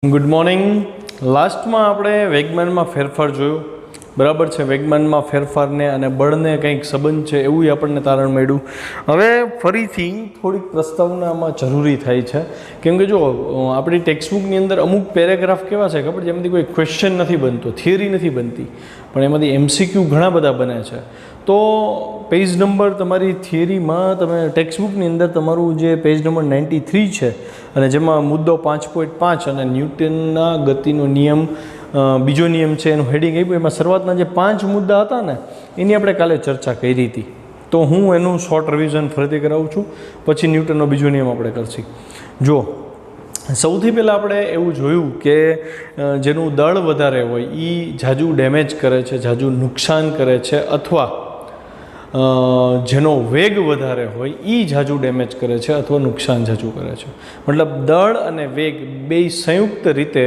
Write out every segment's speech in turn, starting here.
Good morning. Last में આપણે વેગમાનમાં ફેરફાર જોયો, બરાબર છે। વેગમાનમાં ફેરફારને અને બળને કંઈક સંબંધ છે એવું આપણને તારણ મળ્યું। હવે ફરીથી થોડીક પ્રસ્તાવનામાં જરૂરી થાય છે, કેમ કે જો આપણી ટેક્સ્ટબુકની અંદર અમુક પેરેગ્રાફ કેવા છે ખબર, જેમાંથી કોઈ ક્વેશ્ચન નથી બનતો, થિયરી નથી બનતી, પણ એમાંથી એમસીક્યુ ઘણા બધા બને છે। તો પેજ નંબર તમારી થિયરીમાં તમે ટેક્સ્ટબુકની અંદર તમારું જે પેજ નંબર 93 છે અને જેમાં મુદ્દો 5.5 અને ન્યૂટનના ગતિનો નિયમ બીજો નિયમ છે એનું હેડિંગ આપ્યું, એમાં શરૂઆતના જે 5 મુદ્દા હતા ને એની આપણે કાલે ચર્ચા કરી હતી। તો હું એનું શોર્ટ રિવિઝન ફરીથી કરાવું છું, પછી ન્યૂટનનો બીજો નિયમ આપણે કરશું। જો સૌથી પહેલાં આપણે એવું જોયું કે જેનું દળ વધારે હોય એ ઝાઝુ ડેમેજ કરે છે, ઝાઝુ નુકસાન કરે છે, અથવા જેનો વેગ વધારે હોય એ ઝાઝુ ડેમેજ કરે છે અથવા નુકસાન ઝાઝુ કરે છે। મતલબ દળ અને વેગ બે સંયુક્ત રીતે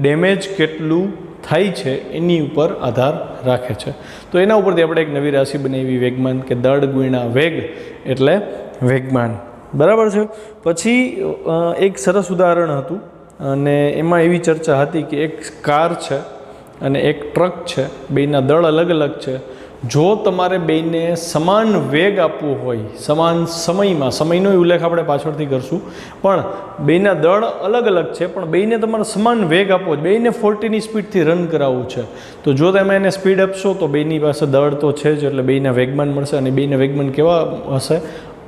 ડેમેજ કેટલું થાય છે એની ઉપર આધાર રાખે છે। તો એના ઉપરથી આપણે એક નવી રાશિ બનાવી, વેગમાન, કે દળ ગુણ્યા વેગ એટલે વેગમાન, બરાબર છે। પછી એક સરસ ઉદાહરણ હતું અને એમાં એવી ચર્ચા હતી કે એક કાર છે અને એક ટ્રક છે, બેના દળ અલગ અલગ છે। જો તમારે બેને સમાન વેગ આપવો હોય, સમાન સમયમાં, સમયનો ઉલ્લેખ આપણે પાછળથી કરશું, પણ બેના દળ અલગ અલગ છે, પણ બેને તમારે સમાન વેગ આપવો હોય, બેને 40ની સ્પીડથી રન કરાવવું છે, તો જો તમે એને સ્પીડ આપશો તો બેની પાસે દળ તો છે જ, એટલે બેના વેગમાન મળશે, અને બેના વેગમાન કેવા હશે?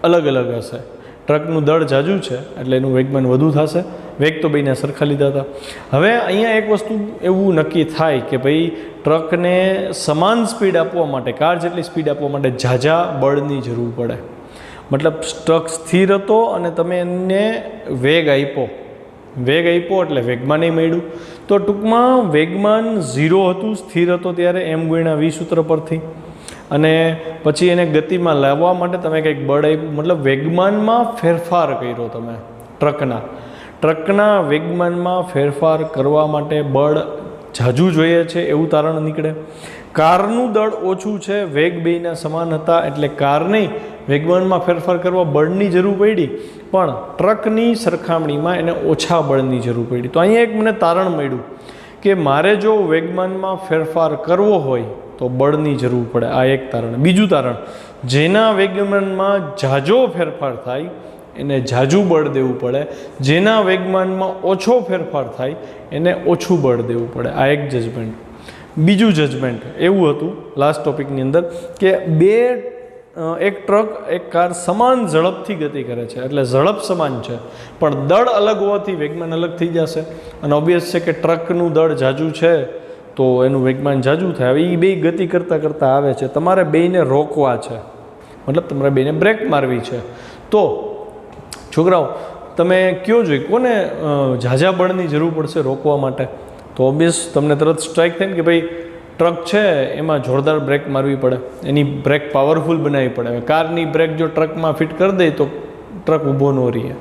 અલગ અલગ હશે। ટ્રકનું દળ ઝાઝું છે એટલે એનું વેગમાન વધુ થશે, વેગ તો બેને સરખા લીધા હતા। હવે અહીંયા એક વસ્તુ એવું નક્કી થાય કે ભાઈ ટ્રકને સમાન સ્પીડ આપવા માટે, કાર જેટલી સ્પીડ આપવા માટે ઝાઝા બળની જરૂર પડે। મતલબ ટ્રક સ્થિર હતો અને તમે એને વેગ આપ્યો એટલે વેગમાન મળ્યું, તો ટૂંકમાં વેગમાન 0 હતું, સ્થિર હતો ત્યારે m×v સૂત્ર પરથી, અને પછી એને ગતિમાં લાવવા માટે તમે કંઈક બળ આપ્યું, મતલબ વેગમાનમાં ફેરફાર કર્યો તમે ટ્રકના વેગમાનમાં ફેરફાર કરવા માટે બળ ઝાઝું જોઈએ છે એવું તારણ નીકળે। કારનું દળ ઓછું છે, વેગ બેયના સમાન હતા, એટલે કારને વેગમાનમાં ફેરફાર કરવા બળની જરૂર પડી, પણ ટ્રકની સરખામણીમાં એને ઓછા બળની જરૂર પડી। તો અહીંયા એક મને તારણ મળ્યું કે મારે જો વેગમાનમાં ફેરફાર કરવો હોય તો બળની જરૂર પડે, આ એક તારણ। બીજું તારણ, જેના વેગમાનમાં ઝાઝો ફેરફાર થાય એને ઝાઝુ બળ દેવું પડે, જેના વેગમાનમાં ઓછો ફેરફાર થાય એને ઓછું બળ દેવું પડે, આ એક જજમેન્ટ। બીજું જજમેન્ટ એવું હતું લાસ્ટ ટોપિકની અંદર કે એક ટ્રક એક કાર સમાન ઝડપથી ગતિ કરે છે, એટલે ઝડપ સમાન છે, પણ દળ અલગ હોવાથી વેગમાન અલગ થઈ જશે, અને ઓબ્વિયસ છે કે ટ્રકનું દળ ઝાઝું છે તો એનું વેગમાન ઝાઝું થાય। હવે એ બે ગતિ કરતાં કરતાં આવે છે, તમારે બેયને રોકવા છે, મતલબ તમારે બેયને બ્રેક મારવી છે। તો છોકરાઓ તમે કયો જોઈએ કોને ઝાઝા બળની જરૂર પડશે રોકવા માટે? તો ઓબ્વિયસ તમને તરત સ્ટ્રાઇક થાય ને કે ભાઈ ટ્રક છે એમાં જોરદાર બ્રેક મારવી પડે, એની બ્રેક પાવરફુલ બનાવવી પડે। હવે કારની બ્રેક જો ટ્રકમાં ફિટ કરી દે તો ટ્રક ઊભો ન રહે,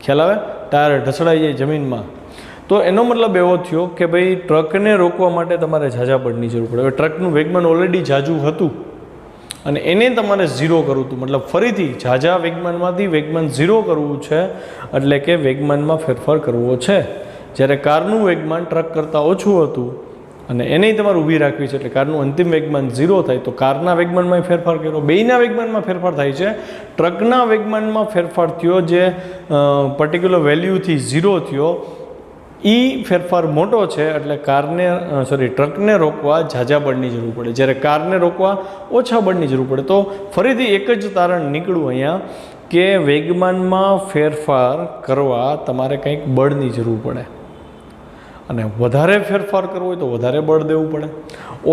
ખ્યાલ આવે? ટાયર ઢસડાઈ જાય જમીનમાં। તો એનો મતલબ એવો થયો કે ભાઈ ટ્રકને રોકવા માટે તમારે ઝાઝા બળની જરૂર પડે। હવે ટ્રકનું વેગમાન ઓલરેડી ઝાઝું હતું અને એને તમારે 0 કરવું હતું, મતલબ ફરીથી ઝાઝા વેગમાનમાંથી વેગમાન 0 કરવું છે, એટલે કે વેગમાનમાં ફેરફાર કરવો છે। જ્યારે કારનું વેગમાન ટ્રક કરતાં ઓછું હતું અને એને તમારે ઊભી રાખવી છે, એટલે કારનું અંતિમ વેગમાન 0 થાય, તો કારના વેગમાનમાં ફેરફાર કર્યો, બેયના વેગમાનમાં ફેરફાર થાય છે। ટ્રકના વેગમાનમાં ફેરફાર થયો, જે પર્ટિક્યુલર વેલ્યુથી 0 થયો, એ ફેરફાર મોટો છે, એટલે ટ્રકને રોકવા ઝાઝા બળની જરૂર પડે, જ્યારે કારને રોકવા ઓછા બળની જરૂર પડે। તો ફરીથી એક જ તારણ નીકળ્યું અહીંયા કે વેગમાનમાં ફેરફાર કરવા તમારે કંઈક બળની જરૂર પડે, અને વધારે ફેરફાર કરવો હોય તો વધારે બળ દેવું પડે,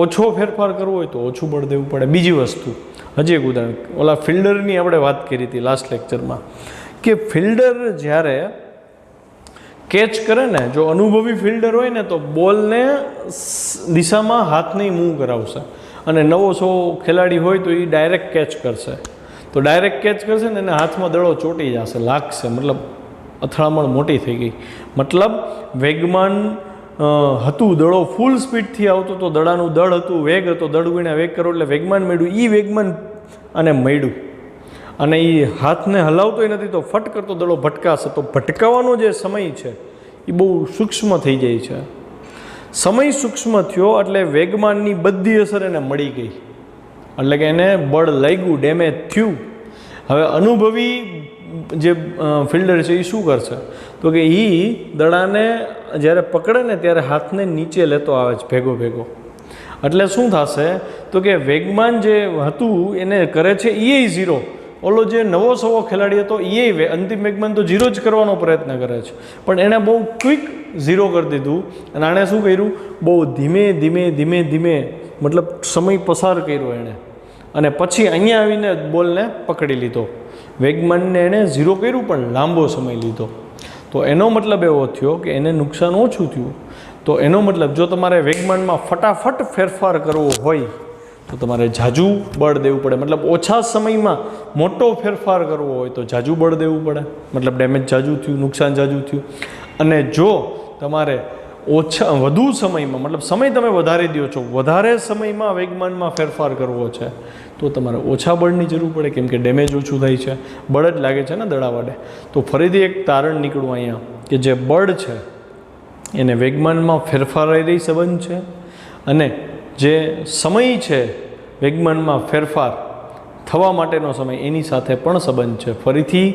ઓછો ફેરફાર કરવો હોય તો ઓછું બળ દેવું પડે। બીજી વસ્તુ, હજી એક ઉદાહરણ, ઓલા ફિલ્ડરની આપણે વાત કરી હતી લાસ્ટ લેક્ચરમાં, કે ફિલ્ડર જ્યારે કેચ કરે ને, જો અનુભવી ફિલ્ડર હોય ને તો બોલને દિશામાં હાથ નહીં મૂવ કરાવશે, અને નવો ખેલાડી હોય તો એ ડાયરેક્ટ કેચ કરશે, તો ડાયરેક્ટ કેચ કરશે ને એને હાથમાં દડો ચોંટી જશે, લાગશે, મતલબ અથડામણ મોટી થઈ ગઈ। મતલબ વેગમાન હતું, દડો ફૂલ સ્પીડથી આવતો તો દડાનું દળ હતું, વેગ હતો, દળ ગુણ્યા વેગ કરો એટલે વેગમાન મળ્યું, એ વેગમાન અને મળ્યું, અને એ હાથને હલાવતોય નથી તો ફટ કરતો દડો ભટકાશે, તો ભટકાવાનો જે સમય છે એ બહુ સૂક્ષ્મ થઈ જાય છે. સમય સૂક્ષ્મ થયો એટલે વેગમાનની બધી અસર એને મળી ગઈ, એટલે કે એને બળ લાગ્યું, ડેમેજ થયું. હવે અનુભવી જે ફિલ્ડર છે એ શું કરશે તો કે એ દડાને જ્યારે પકડે ને ત્યારે હાથને નીચે લેતો આવે છે ભેગો ભેગો. એટલે શું થશે તો કે વેગમાન જે હતું એને કરે છે એ ઝીરો. ઓલો જે નવો સવો ખેલાડી હતો એ અંતિમ વેગમાન તો ઝીરો જ કરવાનો પ્રયત્ન કરે છે, પણ એણે બહુ ક્વિક ઝીરો કરી દીધું. અને આણે શું કર્યું, બહુ ધીમે ધીમે ધીમે ધીમે મતલબ સમય પસાર કર્યો એણે, અને પછી અહીંયા આવીને બોલને પકડી લીધો. વેગમાનને એણે ઝીરો કર્યું પણ લાંબો સમય લીધો. તો એનો મતલબ એવો થયો કે એને નુકસાન ઓછું થયું. તો એનો મતલબ જો તમારે વેગમાનમાં ફટાફટ ફેરફાર કરવો હોય તો તમારે ઝાઝું બળ દેવું પડે. મતલબ ઓછા સમયમાં મોટો ફેરફાર કરવો હોય તો ઝાઝું બળ દેવું પડે, મતલબ ડેમેજ ઝાઝું થયું, નુકસાન ઝાઝું થયું. અને જો તમારે વધુ સમયમાં મતલબ સમય તમે વધારી દો છો, વધારે સમયમાં વેગમાનમાં ફેરફાર કરવો છે તો તમારે ઓછા બળની જરૂર પડે, કેમ કે ડેમેજ ઓછું થાય છે, બળ જ લાગે છે ને દડા વડે. તો ફરીથી એક તારણ નીકળવું અહીંયા કે જે બળ છે એને વેગમાનમાં ફેરફાર રહી સંબંધ છે, અને જે સમય છે વેગમાનમાં ફેરફાર થવા માટેનો સમય એની સાથે પણ સંબંધ છે. ફરીથી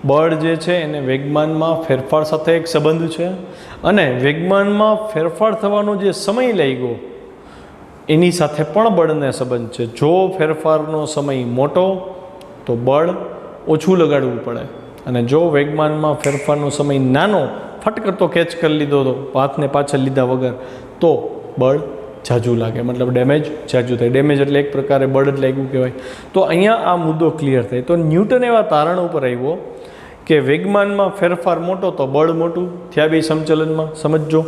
બળ જે છે એને વેગમાનમાં ફેરફાર સાથે એક સંબંધ છે, અને વેગમાનમાં ફેરફાર થવાનો જે સમય લાગ્યો એની સાથે પણ બળને સંબંધ છે. જો ફેરફારનો સમય મોટો તો બળ ઓછું લગાડવું પડે, અને જો વેગમાનમાં ફેરફારનો સમય નાનો, ફટ કરતો કેચ કરી લીધો તો હાથને પાછળ લીધા વગર, તો બળ ઝાઝું લાગે, મતલબ ડેમેજ ઝાઝું થાય. ડેમેજ એટલે એક પ્રકારે બળ જ લાગ્યું કહેવાય. તો અહીંયા આ મુદ્દો ક્લિયર થાય. તો ન્યૂટન એવા તારણ ઉપર આવ્યો કે વેગમાનમાં ફેરફાર મોટો તો બળ મોટું થયા. બે સમચલનમાં સમજજો.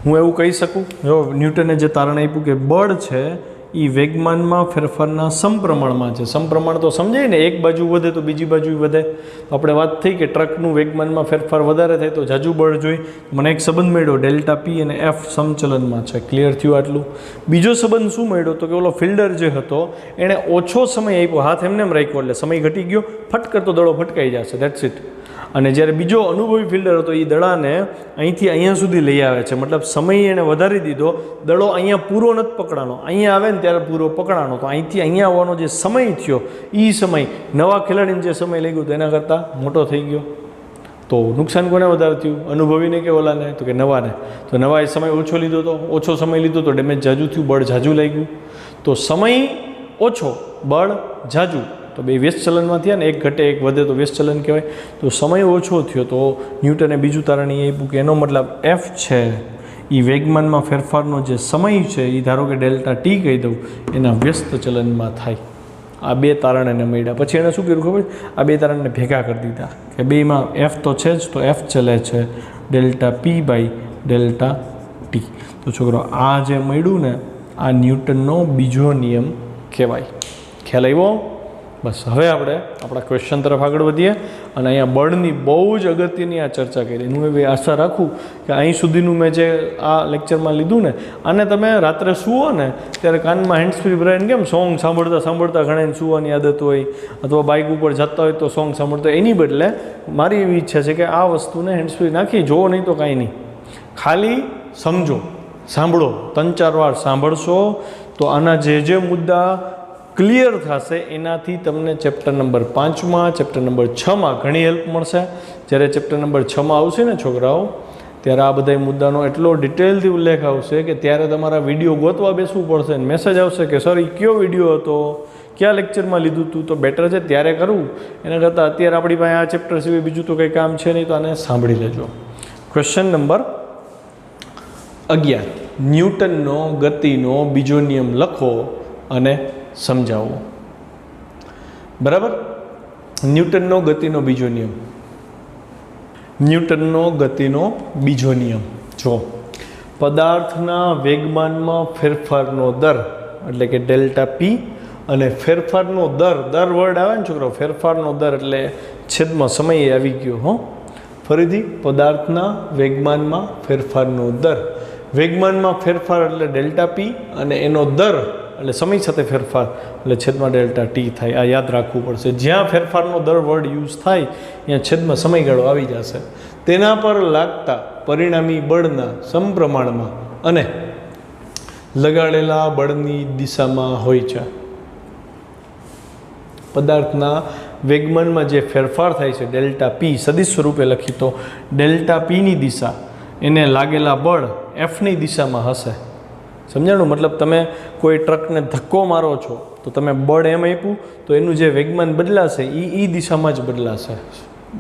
હું એવું કહી શકું, જો ન્યૂટને જે તારણ આપ્યું કે બળ છે એ વેગમાનમાં ફેરફારના સમપ્રમાણમાં છે. સમપ્રમાણ તો સમજાય ને, એક બાજુ વધે તો બીજી બાજુ વધે. તો આપણે વાત થઈ કે ટ્રકનું વેગમાનમાં ફેરફાર વધારે થાય તો ઝાઝું બળ જોઈ. મને એક સંબંધ મળ્યો ડેલ્ટા પી અને એફ સમચલનમાં છે. ક્લિયર થયું આટલું? બીજો સંબંધ શું મળ્યો તો કે ઓલો ફિલ્ડર જે હતો એણે ઓછો સમય આપ્યો, હાથ એમને એમ રાખ્યો એટલે સમય ઘટી ગયો, ફટ કરતો દડો ફટકાઈ જશે, ધેટ્સ ઇટ. અને જ્યારે બીજો અનુભવી ફિલ્ડર હતો એ દડાને અહીંથી અહીંયા સુધી લઈ આવે છે, મતલબ સમય એણે વધારી દીધો, દડો અહીંયા પૂરો નથી પકડાનો, અહીંયા આવે ને ત્યારે પૂરો પકડાનો. તો અહીંથી અહીંયા આવવાનો જે સમય થયો એ સમય નવા ખેલાડીને જે સમય લઈ ગયો તો એના કરતાં મોટો થઈ ગયો. તો નુકસાન કોને વધારે થયું, અનુભવીને કે ઓલાને? તો કે નવાને. તો નવાએ સમય ઓછો લીધો, તો ઓછો સમય લીધો તો ડેમેજ ઝાઝું થયું, બળ ઝાઝું લાગ્યું. તો સમય ઓછો, બળ ઝાઝું, તો બે વ્યસ્ત ચલનમાં થયા ને, એક ઘટે એક વધે તો વ્યસ્ત ચલન કહેવાય. તો સમય ઓછો થયો તો ન્યૂટને બીજું તારણ એ આપ્યું કે એનો મતલબ એફ છે એ વેગમાનમાં ફેરફારનો જે સમય છે એ ધારો કે ડેલ્ટા ટી કહી દઉં, એના વ્યસ્ત ચલનમાં થાય. આ બે તારણ એને મળ્યા. પછી એણે શું કર્યું ખબર? આ બે તારણને ભેગા કરી દીધા કે બેમાં એફ તો છે જ, તો એફ ચલે છે delta P by delta T. તો છોકરો આ જે મળ્યું ને આ ન્યૂટનનો બીજો નિયમ કહેવાય. ખ્યાલ આવ્યો? બસ હવે આપણે આપણા ક્વેશ્ચન તરફ આગળ વધીએ. અને અહીંયા બળની બહુ જ અગત્યની આ ચર્ચા કરી. હું એવી આશા રાખું કે અહીં સુધીનું મેં જે આ લેક્ચરમાં લીધું ને, આને તમે રાત્રે સૂવો ને ત્યારે કાનમાં હેન્ડ્સ ફ્રી ભરાઈને કેમ સોંગ સાંભળતા સાંભળતા ઘણાને સૂવાની આદત હોય, અથવા બાઇક ઉપર જતા હોય તો સોંગ સાંભળતા, એની બદલે મારી એવી ઈચ્છા છે કે આ વસ્તુને હેન્ડ્સ ફ્રી નાખી જોવો, નહીં તો કાંઈ નહીં, ખાલી સમજો, સાંભળો. 3-4 વાર સાંભળશો તો આના જે મુદ્દા ક્લિયર થશે, એનાથી તમને ચેપ્ટર નંબર 5માં, ચેપ્ટર નંબર 6માં ઘણી હેલ્પ મળશે. જ્યારે ચેપ્ટર નંબર 6માં આવશે ને છોકરાઓ, ત્યારે આ બધા મુદ્દાનો એટલો ડિટેલથી ઉલ્લેખ આવશે કે ત્યારે તમારા વિડીયો ગોતવા બેસવું પડશે, અને મેસેજ આવશે કે સર એ કયો વિડીયો હતો, કયા લેક્ચરમાં લીધું હતું. તો બેટર છે ત્યારે કરવું એના કરતાં અત્યારે આપણી પાસે આ ચેપ્ટર સિવાય બીજું તો કંઈ કામ છે નહીં, તો આને સાંભળી લેજો. ક્વેશ્ચન નંબર 11, ન્યૂટનનો ગતિનો બીજો નિયમ લખો અને સમજાવો. બરાબર? ન્યૂટનનો ગતિનો બીજો નિયમ. ન્યૂટનનો ગતિનો બીજો નિયમ જો પદાર્થના વેગમાનમાં ફેરફારનો દર એટલે કે ડેલ્ટા પી અને ફેરફારનો દર વર્ડ આવે ને છોકરો, ફેરફારનો દર એટલે છેદમાં સમય આવી ગયો. ફરીથી પદાર્થના વેગમાનમાં ફેરફારનો દર, વેગમાનમાં ફેરફાર એટલે ડેલ્ટા પી અને એનો દર એટલે સમય સાથે ફેરફાર એટલે છેદમાં ડેલ્ટા ટી થાય. આ યાદ રાખવું પડશે. જ્યાં ફેરફારનો દર વર્ડ યુઝ થાય ત્યાં છેદમાં સમયગાળો આવી જશે. તેના પર લાગતા પરિણામી બળના સમપ્રમાણમાં અને લગાડેલા બળની દિશામાં હોય છે. પદાર્થના વેગમાનમાં જે ફેરફાર થાય છે ડેલ્ટા પી સદિશ સ્વરૂપે લખી તો ડેલ્ટા પીની દિશા એને લાગેલા બળ એફની દિશામાં હશે. સમજાણું? મતલબ તમે કોઈ ટ્રકને ધક્કો મારો છો તો તમે બળ એમ આપ્યું તો એનું જે વેગમાન બદલાશે એ દિશામાં જ બદલાશે.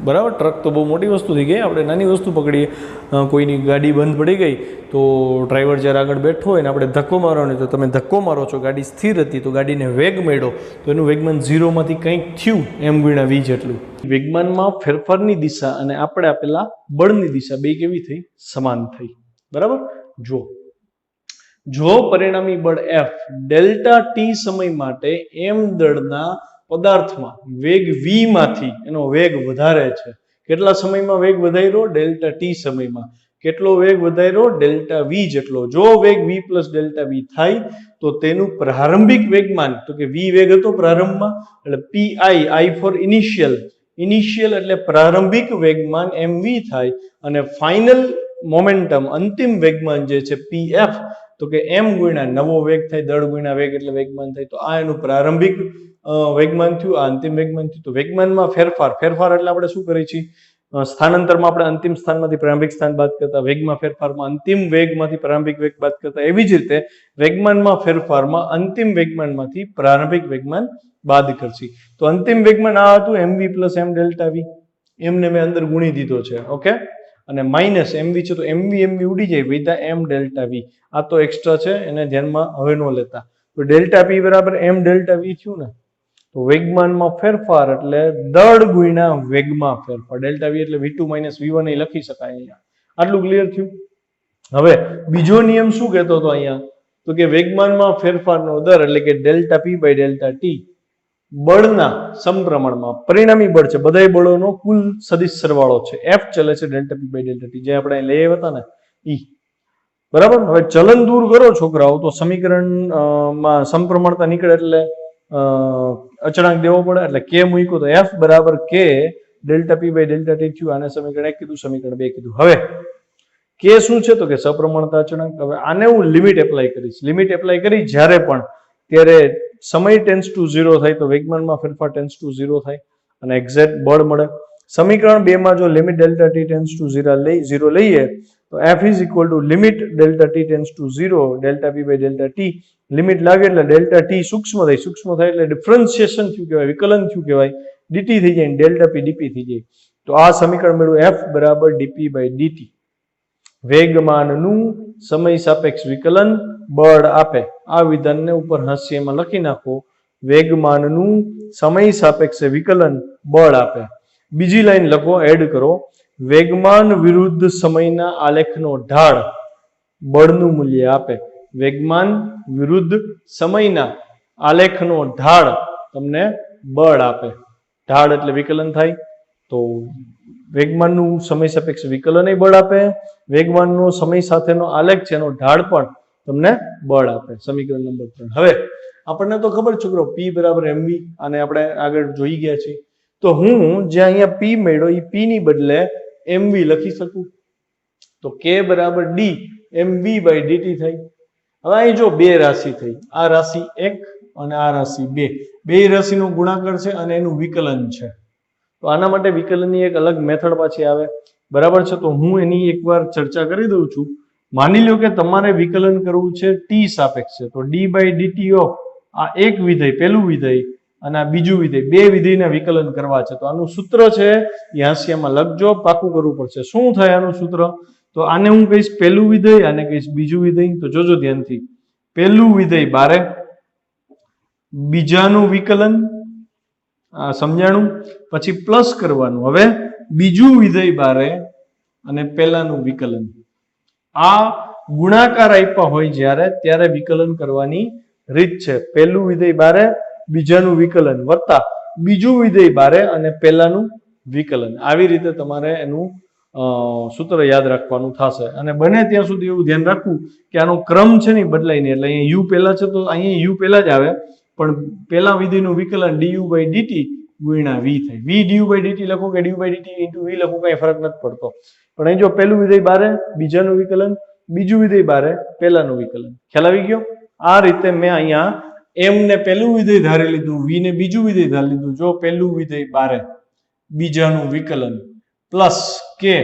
બરાબર? ટ્રક તો બહુ મોટી વસ્તુ થઈ ગઈ. આપણે નાની વસ્તુ પકડીએ, કોઈની ગાડી બંધ પડી ગઈ તો ડ્રાઈવર જ્યારે આગળ બેઠો હોય ને આપણે ધક્કો મારવાનો, તો તમે ધક્કો મારો છો, ગાડી સ્થિર હતી તો ગાડીને વેગ મળ્યો તો એનું વેગમાન 0માંથી કંઈક થયું m ગુણ્યા v જેટલું. વેગમાનમાં ફેરફારની દિશા અને આપણે આપેલા બળની દિશા બે કેવી થઈ? સમાન થઈ. બરાબર? જો પરિણામી બળ F ડેલ્ટા t સમય માટે m દળના પદાર્થમાં વેગ v માંથી એનો વેગ વધારે છે. કેટલા સમયમાં વેગ વધાર્યો? ડેલ્ટા t સમયમાં. કેટલો વેગ વધાર્યો? ડેલ્ટા v જેટલો. જો વેગ v પ્લસ ડેલ્ટા v થાય તો તેનું પ્રારંભિક વેગમાન, તો કે v વેગ હતો પ્રારંભમાં એટલે pi, i ફોર ઇનિશિયલ એટલે પ્રારંભિક વેગમાન mv થાય અને ફાઇનલ મોમેન્ટમ અંતિમ વેગમાન જે છે pf તો કે m ગુણ્યા નવો વેગ થાય, દળ ગુણ્યા વેગ એટલે વેગમાન થાય. તો આ એનું પ્રારંભિક વેગમાન થયું, આ અંતિમ વેગમાન થયું. તો વેગમાનમાં ફેરફાર એટલે આપણે શું કરીએ છીએ? સ્થાનાંતરમાં આપણે અંતિમ સ્થાનમાંથી પ્રારંભિક સ્થાન બાદ કરતા, વેગમાં ફેરફારમાં અંતિમ વેગમાંથી પ્રારંભિક વેગ બાદ કરતા, એવી જ રીતે વેગમાનમાં ફેરફારમાં અંતિમ વેગમાનમાંથી પ્રારંભિક વેગમાન બાદ કરશે. તો અંતિમ વેગમાન આ હતું mv plus m delta v. એમને મેં અંદર ગુણી દીધો છે. ઓકે? અને માઇનસ mv છે તો mv ઉડી જાય, વિધા m ડેલ્ટા v. આ તો એક્સ્ટ્રા છે, એને ધ્યાનમાં હવે ન લેતા. તો ડેલ્ટા p બરાબર m ડેલ્ટા v થયું ને. તો વેગમાનમાં ફેરફાર એટલે દળ ગુણ્યા વેગમાં ફેરફાર. ડેલ્ટા v એટલે v2 માઇનસ v1 એ લખી શકાય અહીંયા. આટલું ક્લિયર થયું? હવે બીજો નિયમ શું કહેતો હતો અહીંયા? તો કે વેગમાનમાં ફેરફારનો દર એટલે કે delta p by delta t બળના સમપ્રમાણમાં પરિણામી બળ છે. બધા બળોનો કુલ સદિશ સરવાળો છે. F ચલે છે delta p by delta t જે આપણે લઈ આવ્યા હતા ને ઈ. બરાબર? હવે ચલન દૂર કરો છોકરાઓ તો સમીકરણમાં સમપ્રમાણતા નીકળે એટલે અચળાંક દેવો પડે. એટલે k મૂક્યો તો F બરાબર k delta p by delta t થયું. આને સમીકરણ 1 કીધું, સમીકરણ 2 કીધું. હવે k શું છે? તો કે સપ્રમાણતા અચળાંક. હવે આને હું લિમિટ એપ્લાય કરીશ. લિમિટ એપ્લાય કરી જ્યારે પણ ત્યારે સમય ટેન્સ ટુ 0 થાય તો વેગમાનમાં ફેરફાર ટેન્સ ટુ 0 થાય અને એક્ઝેક્ટ બળ મળે. સમીકરણ 2 માં જો limit delta t tends to 0 લઈએ તો F is equal to limit delta t tends to 0 delta p by delta t. Limit લાગે એટલે ડેલ્ટા t સૂક્ષ્મ થાય એટલે ડિફરન્શિએશન થયું કહેવાય, વિકલન થયું કહેવાય. dt થઈ જાય, ડેલ્ટા p dp થઈ જાય. તો આ સમીકરણ મળ્યું F બરાબર dp બાય dt. વેગમાનનું સમય સાપેક્ષ વિકલન બળ આપે. આ વિધાનને ઉપર હાસ્યમાં લખી નાખો. વેગમાનનું સમય સાપેક્ષ વિકલન બળ આપે. બીજી લાઈન લખો, એડ કરો. વેગમાન વિરુદ્ધ સમયના આલેખનો ઢાળ બળનું મૂલ્ય આપે. વેગમાન વિરુદ્ધ સમયના આલેખનો ઢાળ તમને બળ આપે. ઢાળ એટલે વિકલન થાય. તો વેગમાનનું સમય સાપેક્ષ વિકલન બળ આપે. વેગમાનનો સમય સાથેનો આલેખ છે એનો ઢાળ પણ તમને બળ આપે. સમીકરણ નંબર 3. હવે આપણને તો ખબર છોકરો p બરાબર mv, અને આપણે આગળ જોઈ ગયા છીએ. તો હું જે અહીંયા p મળ્યો એ p ની બદલે mv લખી શકું. તો k બરાબર d mv બાય dt થાય. હવે અહીં જો બે રાશિ થઈ, આ રાશિ 1 અને આ રાશિ 2. બે રાશિનો ગુણાકાર છે અને એનું વિકલન છે. તો આના માટે વિકલનની એક અલગ મેથડ પાછી આવે. બરાબર છે? તો હું એની એકવાર ચર્ચા કરી દઉં છું. માની લો કે તમારે વિકલન કરવું છે t સાપેક્ષે. તો d બાય dt ઓફ આ એક વિધેય, પેલું વિધેય અને આ બીજું વિધેય, બે વિધેયના વિકલન કરવા છે. તો આનું સૂત્ર છે એ હાંસિયામાં લખજો, પાકું કરવું પડશે. શું થાય આનું સૂત્ર? તો આને હું કહીશ પેલું વિધેય, આને કહીશ બીજું વિધેય. તો જોજો ધ્યાનથી. પેલું વિધેય બારે, બીજાનું વિકલન સમજાણું, પછી પ્લસ કરવાનું. હવે બીજું વિધેય બારે અને પહેલાનું વિકલન. આ ગુણાકાર આપ્યા હોય જ્યારે ત્યારે વિકલન કરવાની રીત છે. પહેલું વિધેય બારે, બીજાનું વિકલન વત્તા બીજું વિધેય બારે અને પહેલાનું વિકલન. આવી રીતે તમારે એનું સૂત્ર યાદ રાખવાનું થશે. અને બને ત્યાં સુધી એવું ધ્યાન રાખવું કે આનો ક્રમ છે ને બદલાય નહીં. એટલે અહીંયા u પહેલા છે તો અહીંયા u પહેલા જ આવે, પણ પહેલા વિધેયનું વિકલન du બાય dt, ગુણ્યા વી થાય. વી ડીયુ બાય ડીટી લખો કે du by dt into v લખો કઈ ફરક નથી પડતો. પણ અહીં જો પહેલું વિધેય બારે બીજાનું વિકલન, બીજું વિધેય બારે પહેલાનું વિકલન. ખ્યાલ આવી ગયો? આ રીતે મેં અહીંયા એમ ને પહેલું વિધેય ધારી લીધું, વી ને બીજું વિધેય ધારી લીધું. જો પહેલું વિધેય બારે બીજાનું વિકલન પ્લસ કે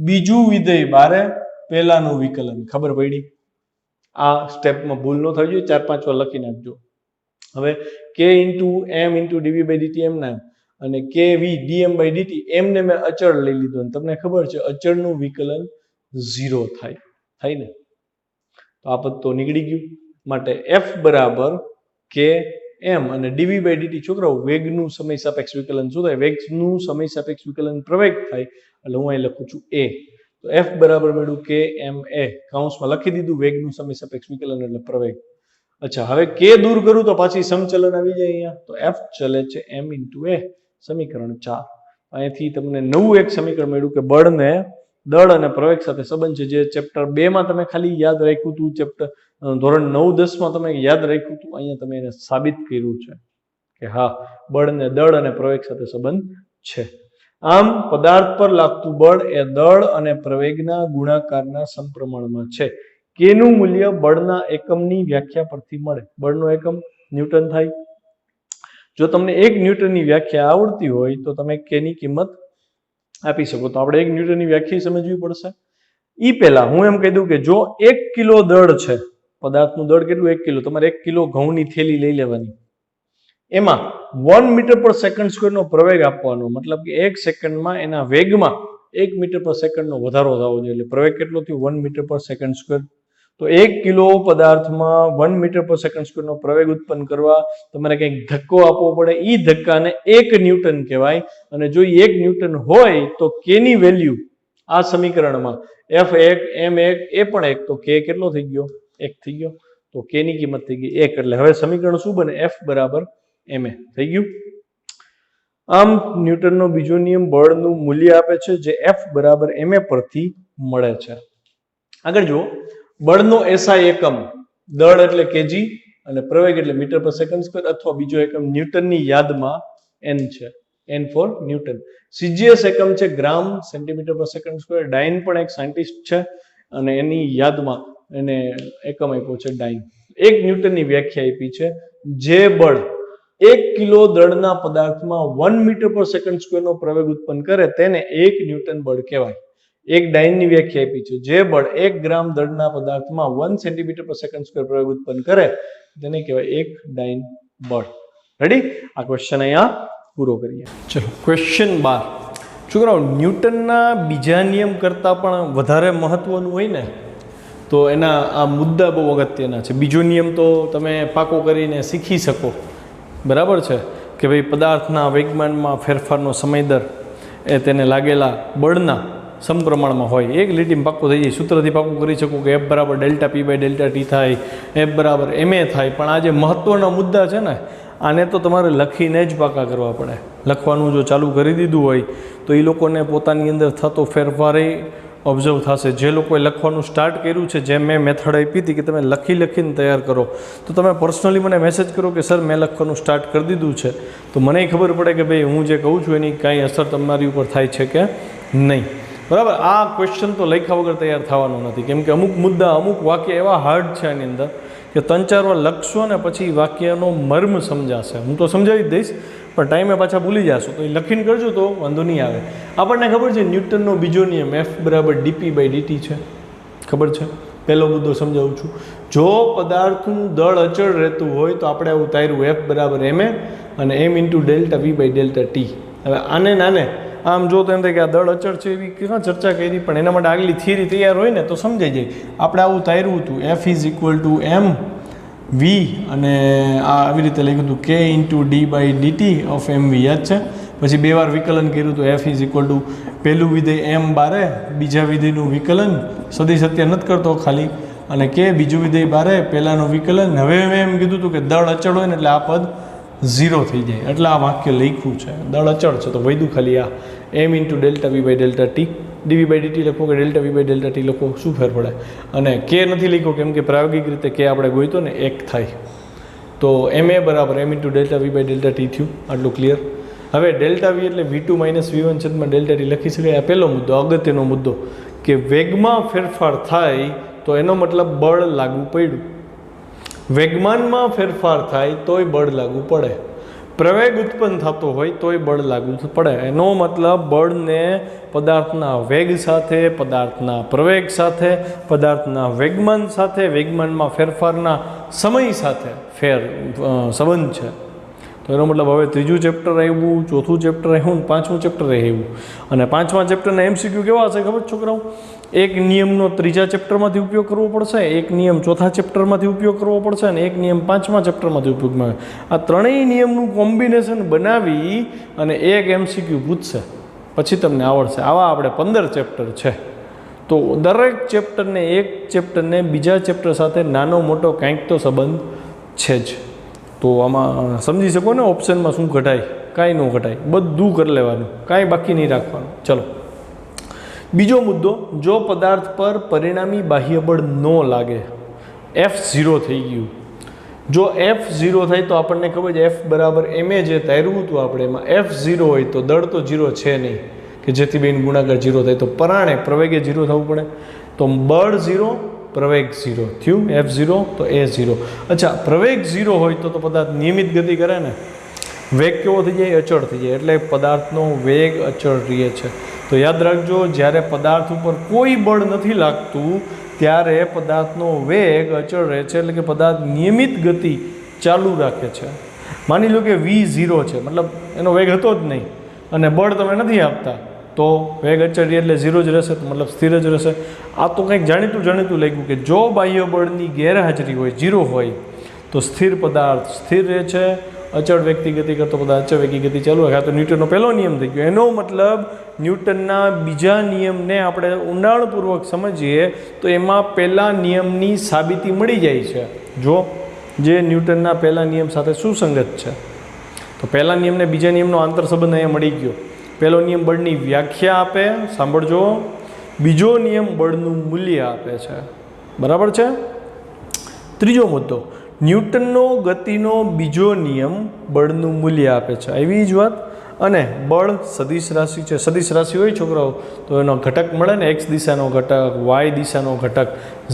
બીજું વિધેય બારે પહેલાનું વિકલન. ખબર પડી? આ સ્ટેપમાં ભૂલ ન થઈ જોઈએ, 4-5 વાર લખી નાખજો. હવે K into M into DV by DT M ના અને કે વી ડીએમ બાય ડીટી એમને મેં અચળ લઈ લીધું અને તમને ખબર છે અચળનું વિકલન 0 થાય ને, તો આ પદ તો નીકળી ગયું. માટે એફ બરાબર કે એમ અને ડીવી બાય ડીટી છોકરાઓ વેગનું સમય સાપેક્ષ વિકલન શું થાય? વેગનું સમય સાપેક્ષ વિકલન પ્રવેગ થાય. એટલે હું અહીં લખું છું એ. તો એફ બરાબર મેળવું કે એમ એ કૌંસમાં લખી દીધું, વેગનું સમય સાપેક્ષ વિકલન એટલે પ્રવેગ. અચ્છા, હવે કે દૂર કરું તો પાછી સમચલન આવી જાય અહીંયા. તો એફ ચલે છે એમ ઇન્ટુ એ, સમીકરણ 4. અહીંથી તમને નવું એક સમીકરણ મળ્યું કે બળને દળ અને પ્રવેગ સાથે સંબંધ છે, જે ચેપ્ટર 2 માં તમે ખાલી યાદ રાખ્યું હતું, ચેપ્ટર ધોરણ 9-10 માં તમે યાદ રાખ્યું હતું. અહીંયા તમે એને સાબિત કર્યું છે કે હા, બળને દળ અને પ્રવેગ સાથે સંબંધ છે. આમ પદાર્થ પર લાગતું બળ એ દળ અને પ્રવેગના ગુણાકારના સમપ્રમાણમાં છે. કેનું મૂલ્ય બળના એકમની વ્યાખ્યા પરથી મળે. બળનો એકમ ન્યૂટન થાય. જો તમને 1 ન્યૂટનની વ્યાખ્યા આવડતી હોય તો તમે કેની કિંમત આપી શકો. તો આપણે 1 ન્યૂટનની વ્યાખ્યા સમજવી પડશે. ઈ પહેલા હું એમ કહી દઉં કે જો 1 કિલો દળ છે, પદાર્થનું દળ કેટલું? 1 કિલો. તમારે 1 કિલો ઘઉંની થેલી લઈ લેવાની, એમાં 1 મીટર પર સેકન્ડ સ્ક્વેરનો પ્રવેગ આપવાનો. મતલબ કે 1 સેકન્ડમાં એના વેગમાં 1 મીટર પર સેકન્ડનો વધારો થવો જોઈએ. એટલે પ્રવેગ કેટલો થયો? 1 મીટર પર સેકન્ડ સ્ક્વેર. તો 1 કિલો પદાર્થમાં 1 મીટર પર સેકન્ડ સ્ક્વેરનો પ્રવેગ ઉત્પન્ન કરવા તમારે કંઈક ધક્કો આપવો પડે. એ ધક્કાને 1 ન્યૂટન કહેવાય. અને જો 1 ન્યૂટન હોય તો કેની વેલ્યુ આ સમીકરણમાં F1 M1 એ પણ 1, તો કે કેટલો થઈ ગયો? 1 થઈ ગયો. તો કે ની કિંમત થઈ ગઈ 1. એટલે હવે સમીકરણ શું બને? F બરાબર ma થઈ ગયું. આમ ન્યૂટનનો બીજો નિયમ બળનું મૂલ્ય આપે છે, જે F બરાબર ma પરથી મળે છે. આગળ જુઓ, બળનો SI એકમ દળ એટલે કેજી અને પ્રવેગ એટલે મીટર પર સેકન્ડ સ્ક્વેર, અથવા બીજો એકમ ન્યૂટનની યાદમાં n છે, n ફોર ન્યૂટન. CGS એકમ છે ગ્રામ સેન્ટીમીટર પર સેકન્ડ સ્ક્વેર. ડાઇન પણ એક સાયન્ટિસ્ટ છે અને એની યાદમાં એને એકમ આપ્યો છે ડાઇન. 1 ન્યૂટનની વ્યાખ્યા આપી છે, જે બળ 1 કિલો દળના પદાર્થમાં 1 મીટર પર સેકન્ડ સ્ક્વેરનો પ્રવેગ ઉત્પન્ન કરે તેને 1 ન્યૂટન બળ કહેવાય. એક ડાઇનની વ્યાખ્યા આપી છે, જે બળ 1 ગ્રામ દળના પદાર્થમાં 1 સેન્ટીમીટર પર સેકન્ડ સ્ક્વેર પ્રવેગ ઉત્પન્ન કરે તેને કહેવાય 1 ડાઇન બળ. રેડી? આ ક્વેશ્ચન અહીંયા પૂરો કરીએ. ચલો, ક્વેશ્ચન 12. છોકરાઓ, ન્યૂટનના બીજા નિયમ કરતાં પણ વધારે મહત્વનું હોય ને તો એના આ મુદ્દા બહુ અગત્યના છે. બીજો નિયમ તો તમે પાકો કરીને શીખી શકો, બરાબર છે કે ભાઈ પદાર્થના વેગમાનમાં ફેરફારનો સમય દર એ તેને લાગેલા બળના સમપ્રમાણમાં હોય. એક લીટીમાં પાક્કો થઈ જાય. સૂત્રથી પાક્કું કરી શકું કે F બરાબર delta P by delta T થાય, F બરાબર ma થાય. પણ આ જે મહત્વના મુદ્દા છે ને, આને તો તમારે લખીને જ પાકા કરવા પડે. લખવાનું જો ચાલુ કરી દીધું હોય તો એ લોકોને પોતાની અંદર થતો ફેરફારે ઓબ્ઝર્વ થશે. જે લોકોએ લખવાનું સ્ટાર્ટ કર્યું છે, જેમ મેં મેથડ આપી હતી કે તમે લખીને તૈયાર કરો, તો તમે પર્સનલી મને મેસેજ કરો કે સર મેં લખવાનું સ્ટાર્ટ કરી દીધું છે, તો મને ખબર પડે કે ભાઈ હું જે કહું છું એની કાંઈ અસર તમારી ઉપર થાય છે કે નહીં. બરાબર? આ ક્વેશ્ચન તો લખ્યા વગર તૈયાર થવાનો નથી, કેમ કે અમુક મુદ્દા, અમુક વાક્ય એવા હાર્ડ છે એની અંદર કે 3-4 વાર લખશો ને પછી વાક્યનો મર્મ સમજાશે. હું તો સમજાવી જ દઈશ, પણ ટાઈમે પાછા ભૂલી જશો, તો એ લખીને કરજો તો વાંધો નહીં આવે. આપણને ખબર છે ન્યૂટનનો બીજો નિયમ F બરાબર dp બાય dt છે. ખબર છે? પહેલો મુદ્દો સમજાવું છું. જો પદાર્થનું દળ અચળ રહેતું હોય તો આપણે આવું તાર્યું F બરાબર ma અને m into delta v by delta t. હવે આને આમ જો તો એમ થાય કે આ દળ અચળ છે એવી ક્યાં ચર્ચા કરી, પણ એના માટે આગલી થિયરી તૈયાર હોય ને તો સમજાઈ જાય. આપણે આવું તાર્યું હતું F is equal to m v અને આ આવી રીતે લખ્યું હતું k into d by dt of mv. યાદ છે? પછી 2 વાર વિકલન કર્યું હતું. F ઇઝ ઇક્વલ ટુ પહેલું વિધેય m બારે, બીજા વિધેયનું વિકલન, સદિશ અત્યારે નથી કરતો ખાલી, અને કે બીજું વિધેય બારે, પહેલાનું વિકલન. હવે મેં એમ કીધું હતું કે દળ અચળ હોય ને એટલે આ પદ 0 થઈ જાય, એટલે આ વાક્ય લખ્યું છે. દળ અચળ છે તો વૈધું ખાલી આ m into delta v by delta t. dv by dt લખો કે delta v by delta t લખો, શું ફેર પડે? અને કે નથી લખ્યો કેમ કે પ્રાયોગિક રીતે કે આપણે ગોઈતો ને 1 થાય. તો ma બરાબર m into delta v by delta t થયું. આટલું ક્લિયર? હવે ડેલ્ટા વી એટલે V2 માઇનસ V1 છેદમાં ડેલ્ટા ટી લખી શકાય. આ પહેલો મુદ્દો, અગત્યનો મુદ્દો, કે વેગમાં ફેરફાર થાય તો એનો મતલબ બળ લાગુ પડ્યું. વેગમાનમાં ફેરફાર થાય તોય બળ લાગુ પડે. પ્રવેગ ઉત્પન્ન થતો હોય તોય બળ લાગુ પડે. એનો મતલબ બળને પદાર્થના વેગ સાથે, પદાર્થના પ્રવેગ સાથે, પદાર્થના વેગમાન સાથે, વેગમાનમાં ફેરફારના સમય સાથે સંબંધ છે. તો એનો મતલબ હવે ત્રીજું ચેપ્ટર આવ્યું, ચોથું ચેપ્ટર આવ્યું, પાંચમું ચેપ્ટર આવ્યું. અને પાંચમા ચેપ્ટરના MCQ કેવા હશે ખબર છોકરાઓ? એક નિયમનો ત્રીજા ચેપ્ટરમાંથી ઉપયોગ કરવો પડશે, એક નિયમ ચોથા ચેપ્ટરમાંથી ઉપયોગ કરવો પડશે અને એક નિયમ પાંચમા ચેપ્ટરમાંથી ઉપયોગમાં આવે. આ ત્રણેય નિયમનું કોમ્બિનેશન બનાવી અને એક MCQ પૂછશે, પછી તમને આવડશે. આવા આપણે 15 ચેપ્ટર છે. તો દરેક ચેપ્ટરને, એક ચેપ્ટરને બીજા ચેપ્ટર સાથે નાનો મોટો કંઈક તો સંબંધ છે જ. તો આમાં સમજી શકો ને, ઓપ્શનમાં શું ઘટાય, કાંઈ ન ઘટાય, બધું કરી લેવાનું, કાંઈ બાકી નહીં રાખવાનું. ચલો, બીજો મુદ્દો, જો પદાર્થ પર પરિણામી બાહ્ય બળ ન લાગે, F0 થઈ ગયું. જો F0 થાય તો આપણને ખબર છે F બરાબર ma જે તાર્યું હતું આપણે, એમાં F0 હોય તો દળ તો 0 છે નહીં, કે જેથી બેન ગુણાકાર 0 થાય તો પરાણે પ્રવેગે 0 થવું પડે. તો બળ 0, પ્રવેગ 0 થયું. F0 તો A0. અચ્છા, પ્રવેગ 0 હોય તો પદાર્થ નિયમિત ગતિ કરે ને, વેગ કેવો થઈ જાય? અચળ થઈ જાય. એટલે પદાર્થનો વેગ અચળ રહે છે. તો યાદ રાખજો, જ્યારે પદાર્થ ઉપર કોઈ બળ નથી લાગતું ત્યારે પદાર્થનો વેગ અચળ રહે છે, એટલે કે પદાર્થ નિયમિત ગતિ ચાલુ રાખે છે. માની લો કે V0 છે, મતલબ એનો વેગ હતો જ નહીં અને બળ તમે નથી આપતા, તો વેગ અચળ એટલે 0 જ રહેશે, તો મતલબ સ્થિર જ રહેશે. આ તો કંઈક જાણીતું લાગ્યું કે જો બાહ્ય બળની ગેરહાજરી હોય, 0 હોય, તો સ્થિર પદાર્થ સ્થિર રહે છે, અચળ વેગથી ગતિ કરતો પદાર્થ અચળ વેગી ગતિ ચાલુ રાખે. તો ન્યૂટનનો પહેલો નિયમ થઈ ગયો. એનો મતલબ ન્યૂટનના બીજા નિયમને આપણે ઊંડાણપૂર્વક સમજીએ તો એમાં પહેલા નિયમની સાબિતી મળી જાય છે, જો જે ન્યૂટનના પહેલા નિયમ સાથે સુસંગત છે. તો પહેલા નિયમને બીજા નિયમનો આંતર સંબંધ અહીંયા મળી ગયો. પહેલો નિયમ બળની વ્યાખ્યા આપે, સાંભળજો. બીજો નિયમ બળનું મૂલ્ય આપે છે. બરાબર છે? ત્રીજો મુદ્દો, ન્યૂટનનો ગતિનો બીજો નિયમ બળનું મૂલ્ય આપે છે. એવી જ વાત. અને બળ સદિશ રાશિ છે. સદિશ રાશિ હોય છોકરાઓ તો એનો ઘટક મળે ને, x દિશાનો ઘટક, y દિશાનો ઘટક,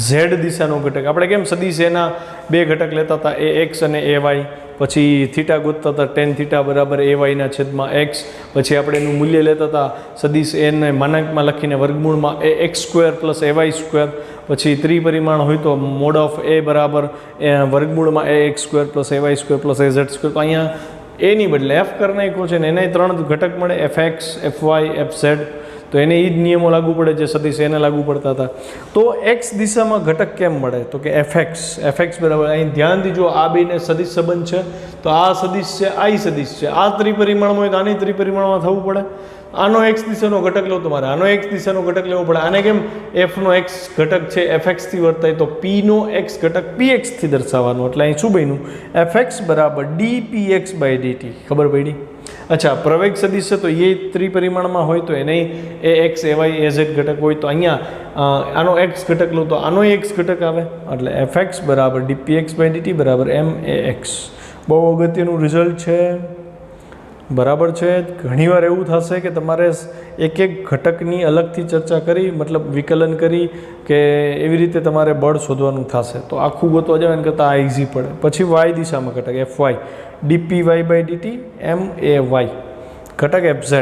z દિશાનો ઘટક. આપણે કેમ સદિશ એના બે ઘટક લેતા હતા, ax અને ay, પછી થીટા ગોતતા હતા tan થીટા બરાબર ay ના છેદમાં x. પછી આપણે એનું મૂલ્ય લેતા હતા સદિશ એને માનાંકમાં લખીને વર્ગમૂળમાં ax² + ay². પછી ત્રિપરિમાણ હોય તો મોડ ઓફ a બરાબર વર્ગમૂળમાં ax² + ay² + az². તો અહીંયા એની બદલે f કરી નાખ્યો છે ને એને 3 ઘટક મળે, fx, fy, fz. તો એને એ જ નિયમો લાગુ પડે જે સદિશ એને લાગુ પડતા હતા. તો x દિશામાં ઘટક કેમ મળે? તો કે fx બરાબર, અહીં ધ્યાનથી જો આ બેને સદિશ સંબંધ છે, તો આ સદિશ છે, આ સદિશ છે. આ ત્રિપરિમાણમાં હોય તો આની ત્રિપરિમાણમાં થવું પડે. આનો x દિશાનો ઘટક લો, તમારે આનો x દિશાનો ઘટક લેવો પડે. આને કેમ fનો x ઘટક છે fxથી વર્તાય, તો p નો x ઘટક pxથી દર્શાવવાનો. એટલે અહીં શું બન્યું? fx બરાબર dpx/dt. ખબર પડી? અચ્છા, પ્રવેગ સદિશ છે તો એ ત્રિપરિમાણમાં હોય તો એને ax, ay, az ઘટક હોય, તો અહીંયા આનો x ઘટક લો તો આનો x ઘટક આવે. એટલે fx બરાબર dpx/dt બરાબર max. બહુ અગત્યનું રિઝલ્ટ છે. બરાબર છે? ઘણીવાર એવું થશે કે તમારે એક ઘટકની અલગથી ચર્ચા કરી, મતલબ વિકલન કરી કે એવી રીતે તમારે બળ શોધવાનું થશે. તો આખું ગોતવા જાવ એને કરતાં આ ઇઝી પડે. પછી y દિશામાં ઘટક fy dpy/dt may, ઘટક fz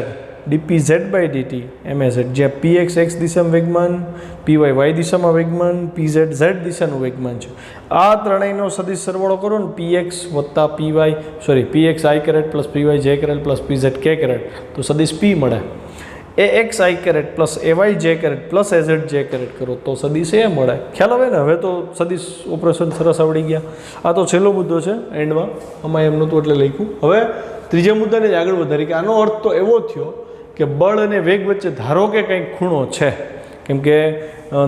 dpz/dt maz, જ્યાં px x દિશામાં વેગમાન, py y દિશામાં વેગમાન, pz z દિશાનું વેગમાન છે. આ ત્રણેયનો સદિશ સરવાળો કરો ને, px i + py j + pz k, તો સદિશ p મળે. ax i + ay j + az j કરો તો સદિશ એ મળે. ખ્યાલ આવે ને? હવે તો સદિશ ઓપરેશન સરસ આવડી ગયા. આ તો છેલ્લો મુદ્દો છે એન્ડમાં, આમાં એમ નહોતું એટલે લખ્યું. હવે ત્રીજા મુદ્દાને જ આગળ વધારી કે આનો અર્થ તો એવો થયો કે બળ અને વેગ વચ્ચે ધારો કે કંઈક ખૂણો છે, કેમ કે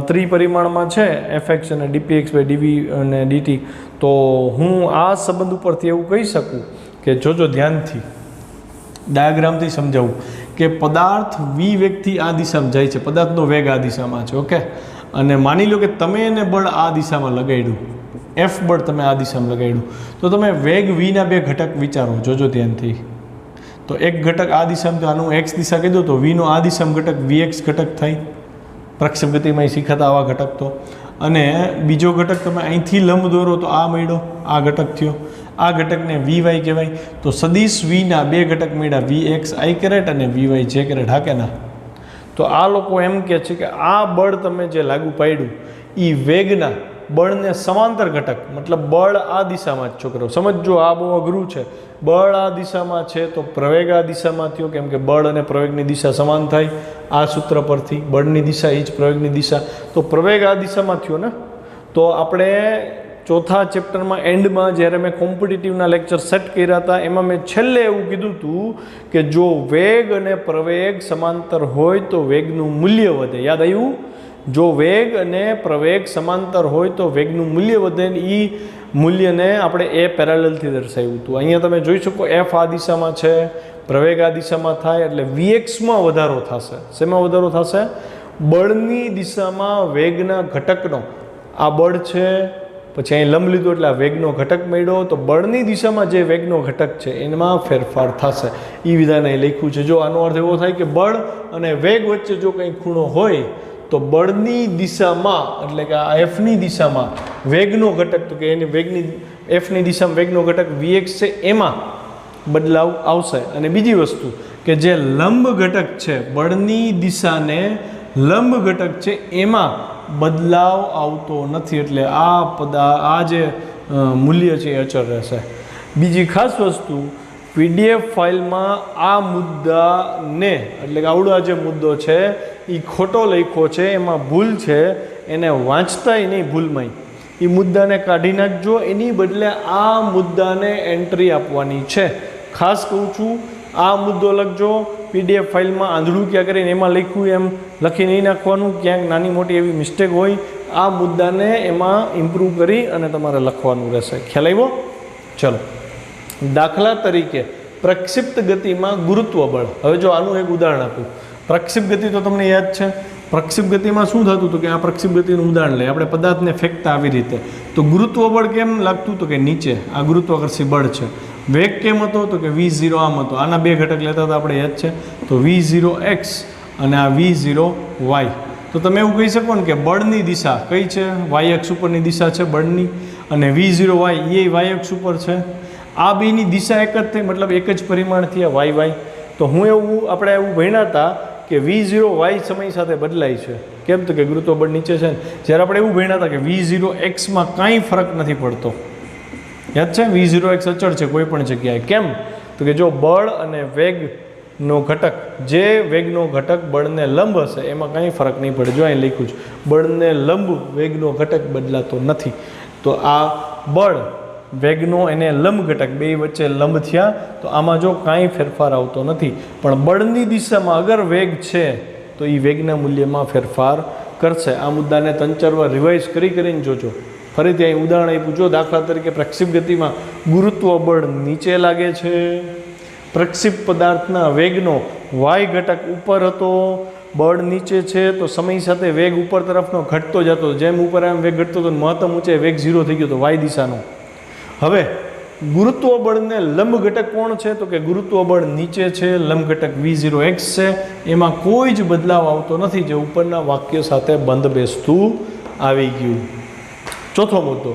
ત્રિપરિમાણમાં છે fx અને dpx/dv અને dt. તો હું આ સંબંધ ઉપરથી એવું કહી શકું કે જોજો ધ્યાનથી, ડાયાગ્રામથી સમજાવું કે પદાર્થ v વેગથી આ દિશામાં જાય છે, પદાર્થનો વેગ આ દિશામાં છે, ઓકે. અને માની લો કે તમે એને બળ આ દિશામાં લગાડ્યું, f બળ તમે આ દિશામાં લગાડ્યું, તો તમે વેગ v ના બે ઘટક વિચારો, જોજો ધ્યાનથી. તો એક ઘટક આ દિશામાં, તો આનું એક્સ દિશા કહી દો તો વીનો આ દિશામાં ઘટક વીએક્સ ઘટક થાય, પ્રક્ષેપ ગતિમાં શીખાતા આવા ઘટક. તો અને બીજો ઘટક તમે અહીંથી લંબ દોરો તો આ મળ્યો, આ ઘટક થયો, આ ઘટકને વી વાય કહેવાય. તો સદિશ વીના બે ઘટક મળ્યા, વી એક્સ આઈ કેરેટ અને વી વાય જે કેરેટ. હા કે ના? તો આ લોકો એમ કહે છે કે આ બળ તમે જે લાગુ પાડ્યું એ વેગના બળને સમાંતર ઘટક, મતલબ બળ આ દિશામાં જ. છોકરો સમજો, આ બહુ અઘરું છે. બળ આ દિશામાં છે તો પ્રવેગ આ દિશામાં થયો, કેમ કે બળ અને પ્રવેગની દિશા સમાન થાય આ સૂત્ર પરથી. બળની દિશા એ જ પ્રવેગની દિશા, તો પ્રવેગ આ દિશામાં થયો ને. તો આપણે ચોથા ચેપ્ટરમાં એન્ડમાં જ્યારે મેં કોમ્પિટિટિવના લેક્ચર સેટ કર્યા હતા એમાં મેં છેલ્લે એવું કીધું હતું કે જો વેગ અને પ્રવેગ સમાંતર હોય તો વેગનું મૂલ્ય વધે. યાદ આવ્યું? જો વેગ અને પ્રવેગ સમાંતર હોય તો વેગનું મૂલ્ય વધે. એ મૂલ્યને આપણે એ પેરેલલથી દર્શાવ્યું હતું. અહીંયા તમે જોઈ શકો એફ આ દિશામાં છે, પ્રવેગ આ દિશામાં થાય એટલે વીએક્સમાં વધારો થશે. શેમાં વધારો થશે? બળની દિશામાં વેગના ઘટકનો. આ બળ છે, પછી અહીં લંબ લીધો એટલે આ વેગનો ઘટક મળ્યો, તો બળની દિશામાં જે વેગનો ઘટક છે એમાં ફેરફાર થશે. એ વિધાન અહીં લખ્યું છે. જો આનો અર્થ એવો થાય કે બળ અને વેગ વચ્ચે જો કંઈ ખૂણો હોય તો બળની દિશામાં, એટલે કે આ એફની દિશામાં વેગનો ઘટક, તો કે એની વેગની એફની દિશામાં વેગનો ઘટક વીએક્સ છે એમાં બદલાવ આવશે. અને બીજી વસ્તુ કે જે લંબ ઘટક છે, બળની દિશાને લંબ ઘટક છે એમાં બદલાવ આવતો નથી, એટલે આ જે મૂલ્ય છે એ અચળ રહેશે. બીજી ખાસ વસ્તુ, પીડીએફ ફાઇલમાં આ મુદ્દાને, એટલે કે આવડો જે મુદ્દો છે એ ખોટો લખ્યો છે, એમાં ભૂલ છે, એને વાંચતાય નહીં ભૂલમાંય. એ મુદ્દાને કાઢી નાખજો, એની બદલે આ મુદ્દાને એન્ટ્રી આપવાની છે. ખાસ કહું છું, આ મુદ્દો લખજો. પીડીએફ ફાઇલમાં આંધળું ક્યાં કરીને એમાં લખ્યું એમ લખી નહીં નાખવાનું. ક્યાંક નાની મોટી એવી મિસ્ટેક હોય, આ મુદ્દાને એમાં ઇમ્પ્રૂવ કરી અને તમારે લખવાનું રહેશે. ખ્યાલ આવ્યો? ચલો, દાખલા તરીકે પ્રક્ષિપ્ત ગતિમાં ગુરુત્વ બળ. હવે જો આનું એક ઉદાહરણ આપું. પ્રક્ષિપ્ત ગતિ તો તમને યાદ છે. પ્રક્ષિપ્ત ગતિમાં શું થતું હતું કે આ પ્રક્ષિપ્ત ગતિનું ઉદાહરણ લઈએ આપણે, પદાર્થને ફેંકતા આવી રીતે. તો ગુરુત્વ બળ કેમ લાગતું? તો કે નીચે આ ગુરુત્વાકર્ષી બળ છે. વેગ કેમ હતો? તો કે v0 આમ હતો. આના બે ઘટક લેતા હતા આપણે, યાદ છે? તો v0x અને આ v0y. તો તમે એવું કહી શકો ને કે બળની દિશા કઈ છે? y અક્ષ ઉપરની દિશા છે બળની, અને v0y એ y અક્ષ ઉપર છે. આ બેની દિશા એક જ થઈ, મતલબ એક જ પરિમાણ થયા y. તો આપણે એવું ભણ્યા હતા કે v0y સમય સાથે બદલાય છે. કેમ? તો કે ગુરુત્વ બળ નીચે છે ને. જ્યારે આપણે એવું ભણ્યા હતા કે v0xમાં કાંઈ ફરક નથી પડતો. યાદ છે? v0x અચળ છે કોઈ પણ જગ્યાએ. કેમ? તો કે જો બળ અને વેગનો ઘટક, જે વેગનો ઘટક બળને લંબ હશે એમાં કાંઈ ફરક નહીં પડે. જો અહીં લખ્યું છે બળને લંબ વેગનો ઘટક બદલાતો નથી. તો આ બળ વેગનો એને લંબ ઘટક બે વચ્ચે લંબ થયા, તો આમાં જો કાંઈ ફેરફાર આવતો નથી. પણ બળની દિશામાં અગર વેગ છે તો એ વેગના મૂલ્યમાં ફેરફાર કરશે. આ મુદ્દાને 3-4 વાર રિવાઇઝ કરીને જોજો. ફરીથી અહીં ઉદાહરણ આપ્યું. જો દાખલા તરીકે પ્રક્ષિપ્ત ગતિમાં ગુરુત્વ બળ નીચે લાગે છે, પ્રક્ષિપ્ત પદાર્થના વેગનો વાય ઘટક ઉપર હતો, બળ નીચે છે, તો સમય સાથે વેગ ઉપર તરફનો ઘટતો જતો. જેમ ઉપર આમ વેગ ઘટતો હતો, મહત્તમ ઊંચાઈ વેગ 0 થઈ ગયો હતો વાય દિશાનો. હવે ગુરુત્વ બળને લંબ ઘટક કોણ છે? તો કે ગુરુત્વ બળ નીચે છે, લંબ ઘટક v0x છે. એમાં કોઈ જ બદલાવ આવતો નથી, જે ઉપરના વાક્ય સાથે બંધ બેસતું આવી ગયું. ચોથો મુદ્દો,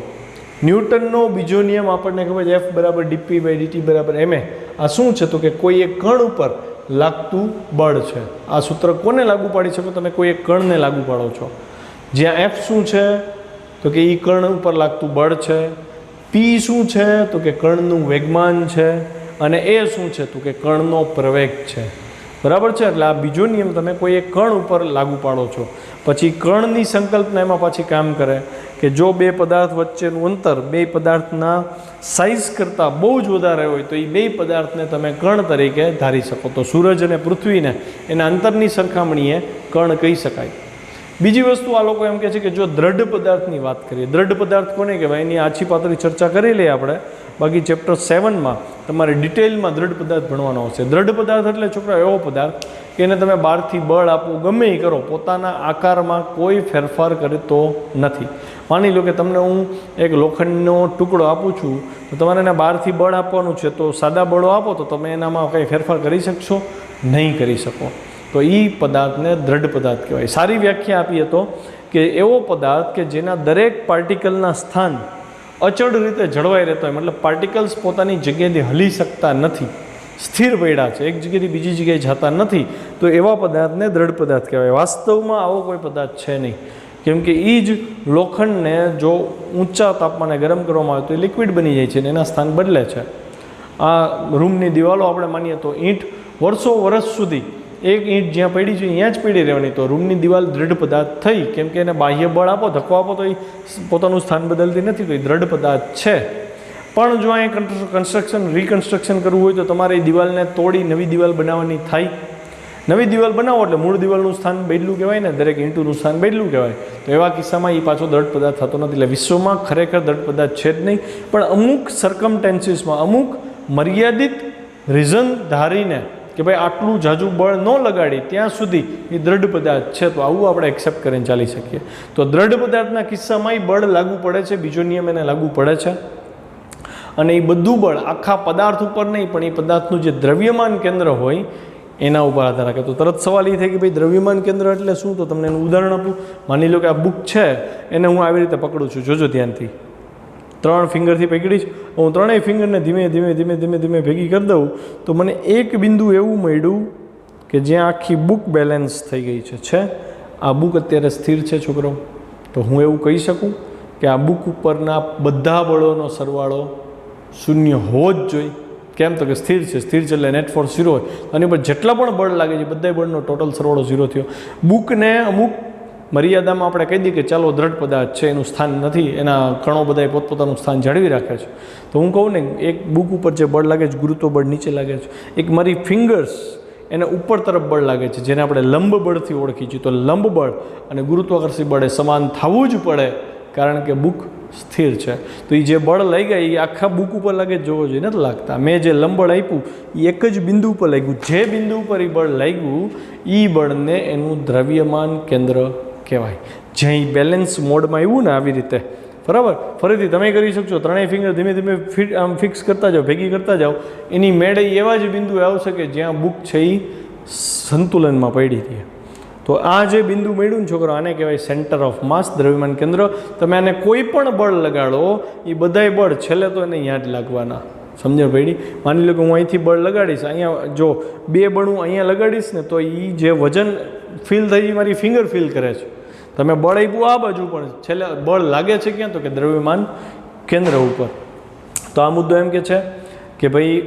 ન્યૂટનનો બીજો નિયમ આપણને ખબર છે, F = dp/dt = ma. આ શું છે? તો કે કોઈ એક કણ ઉપર લાગતું બળ છે. આ સૂત્ર કોને લાગુ પાડી શકો? તમે કોઈ એક કણને લાગુ પાડો છો. જ્યાં F શું છે? તો કે એ કણ ઉપર લાગતું બળ છે. P શું છે? તો કે કણનું વેગમાન છે. અને એ શું છે? તો કે કણનો પ્રવેગ છે. બરાબર છે? એટલે આ બીજો નિયમ તમે કોઈ એક કણ ઉપર લાગુ પાડો છો. પછી કણની સંકલ્પના એમાં પાછી કામ કરે કે જો બે પદાર્થ વચ્ચેનું અંતર બે પદાર્થના સાઇઝ કરતાં બહુ જ વધારે હોય તો એ બે પદાર્થને તમે કણ તરીકે ધારી શકો. તો સૂરજ અને પૃથ્વીને એના અંતરની સરખામણીએ કણ કહી શકાય. બીજી વસ્તુ આ લોકો એમ કહે છે કે જો દ્રઢ પદાર્થની વાત કરીએ, દ્રઢ પદાર્થ કોને કહેવાય એની આછી પાતળી ચર્ચા કરી લઈએ આપણે. બાકી ચેપ્ટર 7માં તમારે ડિટેલમાં દ્રઢ પદાર્થ ભણવાનો આવશે. દ્રઢ પદાર્થ એટલે છોકરા એવો પદાર્થ કે એને તમે બહારથી બળ આપો, ગમે એ કરો, પોતાના આકારમાં કોઈ ફેરફાર કરતો નથી. માની લો કે તમને હું એક લોખંડનો ટુકડો આપું છું તો તમારે એને બહારથી બળ આપવાનું છે, તો સાદા બળો આપો તો તમે એનામાં કંઈ ફેરફાર કરી શકશો નહીં કરી શકો. તો એ પદાર્થને દ્રઢ પદાર્થ કહેવાય. સારી વ્યાખ્યા આપીએ તો કે એવો પદાર્થ કે જેના દરેક પાર્ટિકલના સ્થાન અચળ રીતે જળવાઈ રહેતા હોય, મતલબ પાર્ટિકલ્સ પોતાની જગ્યાએથી હલી શકતા નથી, સ્થિર પડ્યા છે, એક જગ્યાએથી બીજી જગ્યાએ જતા નથી, તો એવા પદાર્થને દ્રઢ પદાર્થ કહેવાય. વાસ્તવમાં આવો કોઈ પદાર્થ છે નહીં, કેમ કે એ જ લોખંડને જો ઊંચા તાપમાને ગરમ કરવામાં આવે તો એ લિક્વિડ બની જાય છે અને એના સ્થાન બદલે છે. આ રૂમની દિવાલો આપણે માનીએ તો ઈંટ વર્ષો સુધી એક ઈંટ જ્યાં પડી છે ત્યાં જ પડી રહેવાની, તો રૂમની દિવાલ દ્રઢ પદાર્થ થઈ, કેમ કે એને બાહ્ય બળ આપો, ધક્કો આપો તો એ પોતાનું સ્થાન બદલતી નથી, તો એ દ્રઢ પદાર્થ છે. પણ જો અહીં રિકન્સ્ટ્રક્શન કરવું હોય તો તમારે એ દિવાલને તોડી નવી દિવાલ બનાવવાની થાય. નવી દિવાલ બનાવો એટલે મૂળ દિવાલનું સ્થાન બદલું કહેવાય ને, દરેક ઈંટુનું સ્થાન બદલું કહેવાય. તો એવા કિસ્સામાં એ પાછો દ્રઢ પદાર્થ થતો નથી. એટલે વિશ્વમાં ખરેખર દ્રઢ પદાર્થ છે જ નહીં, પણ અમુક સર્કમટેન્સીસમાં, અમુક મર્યાદિત રીઝન ધારીને કે ભાઈ આટલું ઝાઝું બળ ન લગાડી ત્યાં સુધી એ દ્રઢ પદાર્થ છે, તો આવું આપણે એક્સેપ્ટ કરીને ચાલી શકીએ. તો દ્રઢ પદાર્થના કિસ્સામાં બળ લાગુ પડે છે, બીજો નિયમ એને લાગુ પડે છે. અને એ બધું બળ આખા પદાર્થ ઉપર નહીં, પણ એ પદાર્થનું જે દ્રવ્યમાન કેન્દ્ર હોય એના ઉપર આધાર રાખે. તો તરત સવાલ એ થાય કે ભાઈ દ્રવ્યમાન કેન્દ્ર એટલે શું? તો તમને એનું ઉદાહરણ આપું. માની લો કે આ બુક છે, એને હું આવી રીતે પકડું છું, જોજો ધ્યાનથી, 3 ફિંગરથી પકડીશ. હું ત્રણેય ફિંગરને ધીમે ભેગી કરી દઉં તો મને એક બિંદુ એવું મળ્યું કે જ્યાં આખી બુક બેલેન્સ થઈ ગઈ છે. આ બુક અત્યારે સ્થિર છે છોકરો, તો હું એવું કહી શકું કે આ બુક ઉપરના બધા બળોનો સરવાળો 0 હોવો જ જોઈએ. કેમ? તો કે સ્થિર છે એટલે નેટ ફોર્સ 0 હોય, આની પર જેટલા પણ બળ લાગે છે બધા બળનો ટોટલ સરવાળો 0 થયો. બુકને અમુક મર્યાદામાં આપણે કહી દઈએ કે ચાલો દ્રઢ પદાર્થ છે, એનું સ્થાન નથી, એના કણો બધા પોતપોતાનું સ્થાન જાળવી રાખે છે. તો હું કહું ને, એક બુક ઉપર જે બળ લાગે છે ગુરુત્વ બળ નીચે લાગે છે, એક મારી ફિંગર્સ એને ઉપર તરફ બળ લાગે છે જેને આપણે લંબ બળથી ઓળખી છીએ. તો લંબ બળ અને ગુરુત્વાકર્ષી બળ એ સમાન થવું જ પડે, કારણ કે બુક સ્થિર છે. તો એ જે બળ લઈ ગયા એ આખા બુક ઉપર લાગે જોવો જોઈએ, નથી લાગતા. મેં જે લંબ બળ આપ્યું એ એક જ બિંદુ ઉપર લાગ્યું, જે બિંદુ ઉપર એ બળ લાગ્યું એ બળને એનું દ્રવ્યમાન કેન્દ્ર કહેવાય. જ્યાં બેલેન્સ મોડમાં આવ્યું ને આવી રીતે, બરાબર. ફરીથી તમે કરી શકશો, ત્રણેય ફિંગર ધીમે આમ ફિક્સ કરતા જાઓ, ભેગી કરતા જાઓ, એની મેળે એવા જ બિંદુ આવશે કે જ્યાં બુક છે એ સંતુલનમાં પડી હતી. તો આ જે બિંદુ મળ્યું ને છોકરો, આને કહેવાય સેન્ટર ઓફ માસ, દ્રવ્યમાન કેન્દ્ર. તમે આને કોઈ પણ બળ લગાડો એ બધાય બળ છેલ્લે તો એને યાદ લાગવાના. સમજો ભાઈ? માની લો કે હું અહીંથી બળ લગાડીશ, અહીંયા જો 2 બળ હું અહીંયા લગાડીશ ને તો એ જે વજન ફીલ થઈ મારી ફિંગર ફીલ કરે છે. તમે બળ આપ્યું આ બાજુ, પણ છેલ્લે બળ લાગે છે ક્યાં? તો કે દ્રવ્યમાન કેન્દ્ર ઉપર. તો આ મુદ્દો એમ કે છે કે ભાઈ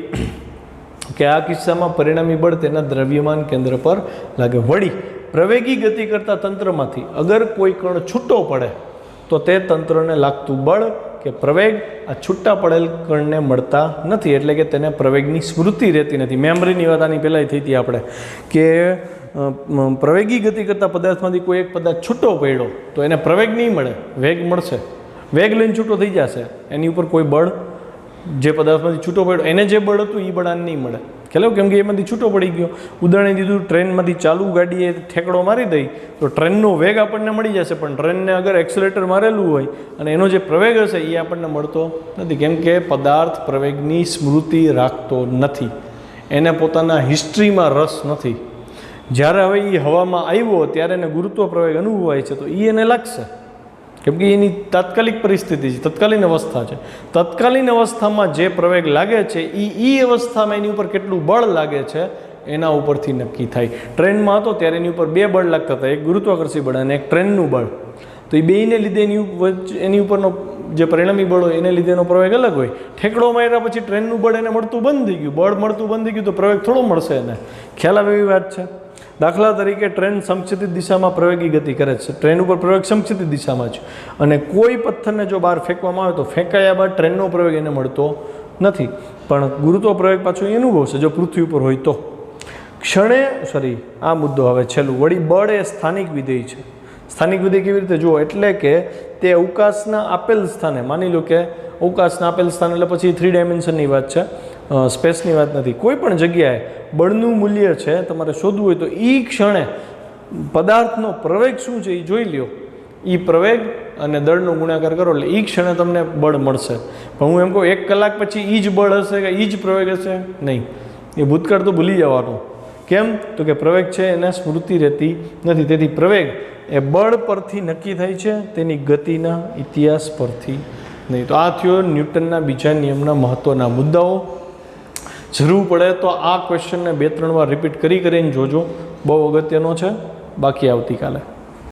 કે આ કિસ્સામાં પરિણામી બળ તેના દ્રવ્યમાન કેન્દ્ર પર લાગે. વળી પ્રવેગી ગતિ કરતા તંત્રમાંથી અગર કોઈ કણ છૂટો પડે તો તે તંત્રને લાગતું બળ કે પ્રવેગ આ છૂટા પડેલ કણને મળતા નથી, એટલે કે તેને પ્રવેગની સ્મૃતિ રહેતી નથી. મેમરીની વાત આની પહેલાં થઈ હતી આપણે કે પ્રવેગી ગતિ કરતા પદાર્થમાંથી કોઈ એક પદાર્થ છૂટો પડ્યો તો એને પ્રવેગ નહીં મળે, વેગ મળશે. વેગ લઈને છૂટો થઈ જશે, એની ઉપર કોઈ બળ, જે પદાર્થમાંથી છૂટો પડ્યો એને જે બળ હતું એ બળ આને નહીં મળે. ખ્યાલ? કેમ કે એમાંથી છૂટો પડી ગયો. ઉદાહરણ દીધું, ટ્રેનમાંથી ચાલુ ગાડીએ ઠેકડો મારી દઈ તો ટ્રેનનો વેગ આપણને મળી જશે, પણ ટ્રેનને અગર એક્સેલેટર મારેલું હોય અને એનો જે પ્રવેગ હશે એ આપણને મળતો નથી, કેમ કે પદાર્થ પ્રવેગની સ્મૃતિ રાખતો નથી, એને પોતાના હિસ્ટ્રીમાં રસ નથી. જ્યારે હવે એ હવામાં આવ્યો ત્યારે એને ગુરુત્વ પ્રવેગ અનુભવાય છે તો એ એને લાગશે, કેમ કે એની તાત્કાલિક પરિસ્થિતિ છે, તત્કાલીન અવસ્થા છે. તત્કાલીન અવસ્થામાં જે પ્રવેગ લાગે છે એ અવસ્થામાં એની ઉપર કેટલું બળ લાગે છે એના ઉપરથી નક્કી થાય. ટ્રેનમાં હતો ત્યારે એની ઉપર 2 બળ લાગતા હતા, એક ગુરુત્વાકર્ષી બળ અને એક ટ્રેનનું બળ. તો એ બેયને લીધે એની ઉપરનો જે પરિણામી બળ હોય એને લીધે એનો પ્રવેગ અલગ હોય. ઠેકડો માર્યા પછી ટ્રેનનું બળ એને મળતું બંધ થઈ ગયું, બળ મળતું બંધ થઈ ગયું તો પ્રવેગ થોડો મળશે એને. ખ્યાલ આવે એવી વાત છે. દાખલા તરીકે ટ્રેન સમક્ષિતિજ દિશામાં પ્રવેગી ગતિ કરે છે, ટ્રેન ઉપર પ્રવેગ સમક્ષિતિજ દિશામાં છે, અને કોઈ પથ્થરને જો બહાર ફેંકવામાં આવે તો ફેંકાયા બાદ ટ્રેનનો પ્રવેગ એને મળતો નથી, પણ ગુરુત્વ પ્રવેગ પાછો એ અનુભવશે જો પૃથ્વી ઉપર હોય તો. આ મુદ્દો હવે છેલ્લું. વળી બળ એ સ્થાનિક વિધેય છે. સ્થાનિક વિધેય કેવી રીતે જુઓ? એટલે કે તે અવકાશના આપેલ સ્થાને, માની લો કે અવકાશના આપેલ સ્થાન એટલે પછી 3 ડાયમેન્શનની વાત છે, સ્પેસની વાત નથી. કોઈ પણ જગ્યાએ બળનું મૂલ્ય છે તમારે શોધવું હોય તો એ ક્ષણે પદાર્થનો પ્રવેગ શું છે એ જોઈ લ્યો. એ પ્રવેગ અને દળનો ગુણાકાર કરો એટલે એ ક્ષણે તમને બળ મળશે. પણ હું એમ કહું 1 કલાક પછી એ જ બળ હશે કે એ જ પ્રવેગ હશે? નહીં, એ ભૂતકાળ તો ભૂલી જવાનું. કેમ? તો કે પ્રવેગ છે એને સ્મૃતિ રહેતી નથી. તેથી પ્રવેગ એ બળ પરથી નક્કી થાય છે, તેની ગતિના ઇતિહાસ પરથી નહીં. તો આ થયો ન્યૂટનના બીજા નિયમના મહત્ત્વના મુદ્દાઓ. જરૂર પડે તો આ ક્વેશ્ચનને 2-3 વાર રિપીટ કરીને જોજો, બહુ અગત્યનો છે. બાકી આવતીકાલે.